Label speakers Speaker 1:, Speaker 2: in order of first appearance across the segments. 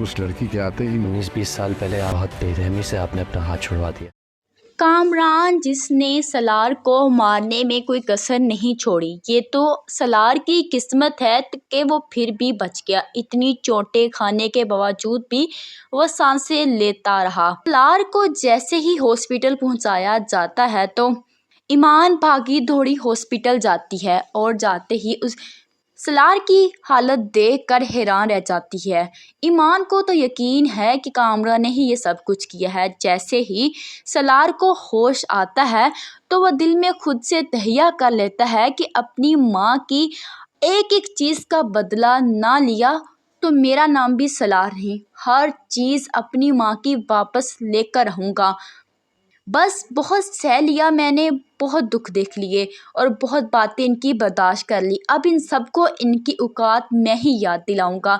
Speaker 1: उस लड़की के आते ही
Speaker 2: 19-20 साल पहले बहुत बेरहमी से आपने अपना हाथ छुड़वा दिया।
Speaker 3: कामरान जिसने सलार को मारने में कोई कसर नहीं छोड़ी, ये तो सलार की किस्मत है कि वो फिर भी बच गया। इतनी चोटें खाने के बावजूद भी वो सांसें लेता रहा। सलार को जैसे ही हॉस्पिटल पहुंचाया जाता है तो ईमान भागी दौड़ी हॉस्पिटल जाती है और जाते ही उस सलार की हालत देख कर हैरान रह जाती है। ईमान को तो यकीन है कि कामरान ने ही ये सब कुछ किया है। जैसे ही सलार को होश आता है तो वह दिल में खुद से तहैया कर लेता है कि अपनी माँ की एक एक चीज़ का बदला ना लिया तो मेरा नाम भी सलार नहीं। हर चीज़ अपनी माँ की वापस लेकर रहूँगा। बस बहुत सह लिया मैंने, बहुत दुख देख लिए और बहुत बातें इनकी बर्दाश्त कर ली। अब इन सबको इनकी औकात मैं ही याद दिलाऊंगा।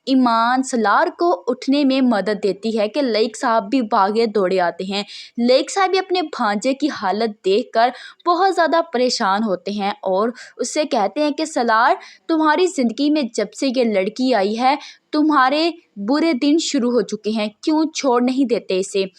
Speaker 3: ईमान सलार को उठने में मदद देती है कि लईक साहब भी भागे दौड़े आते हैं। लईक साहब भी अपने भांजे की हालत देखकर बहुत ज़्यादा परेशान होते हैं और उससे कहते हैं कि सलार, तुम्हारी ज़िंदगी में जब से ये लड़की आई है तुम्हारे बुरे दिन शुरू हो चुके हैं, क्यों छोड़ नहीं देते इसे।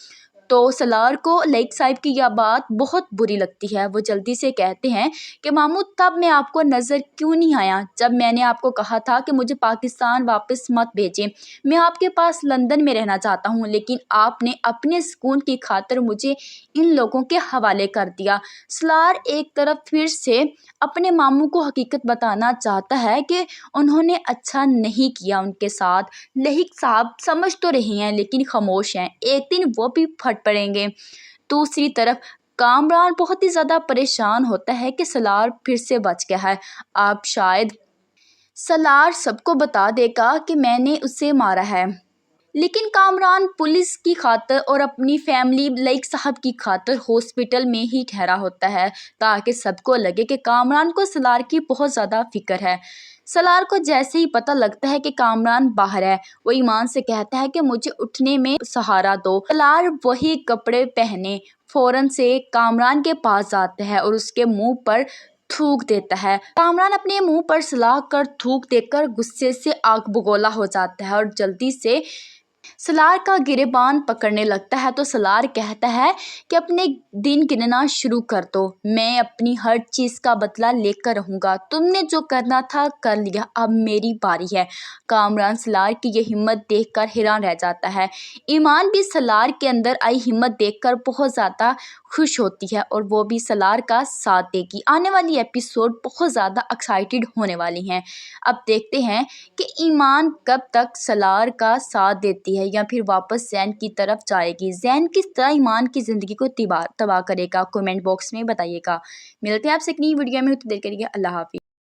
Speaker 3: तो सलार को लईक साहब की यह बात बहुत बुरी लगती है। वो जल्दी से कहते हैं कि मामू, तब मैं आपको नज़र क्यों नहीं आया जब मैंने आपको कहा था कि मुझे पाकिस्तान वापस मत भेजें, मैं आपके पास लंदन में रहना चाहता हूँ, लेकिन आपने अपने सुकून की खातिर मुझे इन लोगों के हवाले कर दिया। सलार एक तरफ फिर से अपने मामू को हकीकत बताना चाहता है कि उन्होंने अच्छा नहीं किया उनके साथ। लईक साहब समझ तो रहे हैं लेकिन खामोश हैं, एक दिन वो भी फट पड़ेंगे। दूसरी तरफ कामरान बहुत ही ज़्यादा परेशान होता है कि सलार फिर से बच गया है। अब शायद सलार सबको बता देगा कि मैंने उसे मारा है, लेकिन कामरान पुलिस की खातिर और अपनी फैमिली लईक साहब की खातिर हॉस्पिटल में ही ठहरा होता है ताकि सबको लगे कि कामरान को सलार की बहुत ज़्यादा फिक्र है। सलार को जैसे ही पता लगता है कि कामरान बाहर है, वो ईमान से कहता है कि मुझे उठने में सहारा दो। सलार वही कपड़े पहने फ़ौरन से कामरान के पास जाता है और उसके मुंह पर थूक देता है। कामरान अपने मुंह पर सलाह कर थूक देकर गुस्से से आग बगोला हो जाता है और जल्दी से सलार का गिरेबान पकड़ने लगता है। तो सलार कहता है कि अपने दिन गिनना शुरू कर दो, मैं अपनी हर चीज़ का बदला लेकर रहूँगा, तुमने जो करना था कर लिया, अब मेरी बारी है। कामरान सलार की ये हिम्मत देखकर हैरान रह जाता है। ईमान भी सलार के अंदर आई हिम्मत देखकर बहुत ज़्यादा खुश होती है और वो भी सलार का साथ देगी। आने वाली एपिसोड बहुत ज़्यादा एक्साइटेड होने वाली हैं। अब देखते हैं कि ईमान कब तक सलार का साथ देती है या फिर वापस जैन की तरफ जाएगी। जैन किस तरह ईमान की ज़िंदगी को तबाह करेगा, कमेंट बॉक्स में बताइएगा। मिलते हैं आपसे एक नई वीडियो में, उतनी देर के लिए अल्लाह हाफिज़।